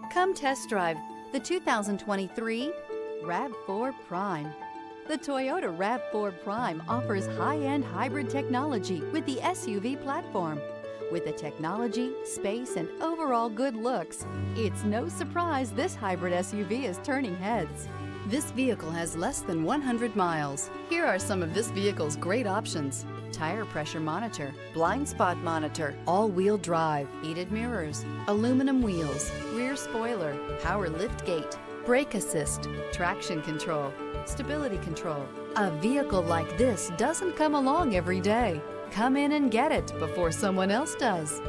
Come test drive the 2023 RAV4 Prime. The Toyota RAV4 Prime offers high-end hybrid technology with the SUV platform. With the technology, space, and overall good looks, it's no surprise this hybrid SUV is turning heads. This vehicle has less than 100 miles. Here are some of this vehicle's great options: tire pressure monitor, blind spot monitor, all-wheel drive, heated mirrors, aluminum wheels, rear spoiler, power lift gate, brake assist, traction control, stability control. A vehicle like this doesn't come along every day. Come in and get it before someone else does.